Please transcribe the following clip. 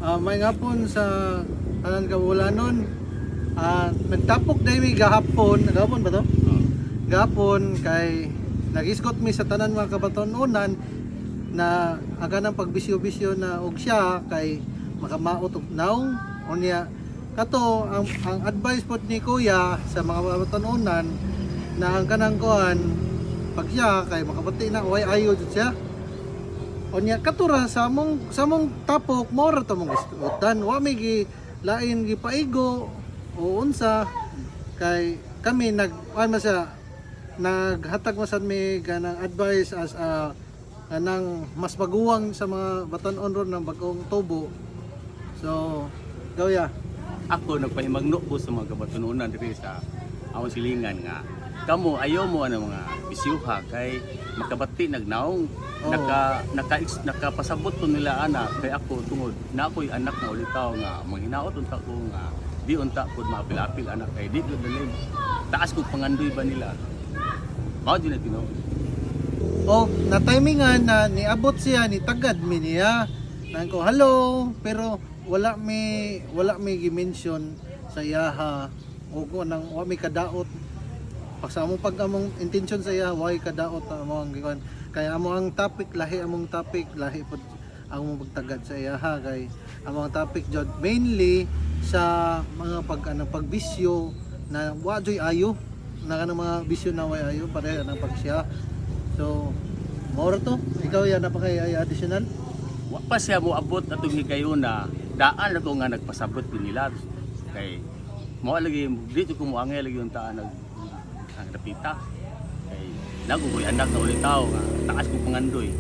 May ngapon sa tanan kawulanon. Nagtapok dahil may gahapon ba to? Gahapon kay nagisgot mi sa tanan mga kabatonunan na aga ng pagbisyo-bisyo na og siya kay makamaot og naong unya kato ang advice pod ni kuya sa mga kabatonunan na ang kanang kuan pag siya kay makabati na way ayo jud siya. Onya katura sa mong tapok more to mong gistutan wa may gi lain gi paigo o unsa kay kami naghatag masad mi kanang advice as anang mas baguwang sa mga batan-on ron ng bagong tubo. So gawya Ako nagpahimagno ko sa mga kabatununan diri sa among silingan nga kamo ayaw mo ano mga bisyuha kay makabati nagnaong nakapasabot ko nila anak kay ako tungod na ako'y anak na ulitaw nga manghinaot unta ko nga di unta pud maapil-apil anak kay di ko dalin taas ko pangandoy ba nila mao din na tinuod. o na timingan na niabot siya ni tagad mi niya nang ko hello pero wala mi gi-mention sa iyaha o ko nang wa mi kadaot sa among among intention sa iya way kadaot among gikan kay among topic lahi pod among pagtagad sa iya ha kay among topic jud mainly sa mga pagbisyo na wa joy ayo na kanang mga bisyo na way ayo pareha nang pagsiya. So more to ikaw ya napakay additional Wa pa siya mo abot atong higayuna daan ako nga nagpasabot din nila kay mo lagi dito ko mo angay lagi unta ang napita kay nagugoy anak na ulitaw nga taas ko pangandoy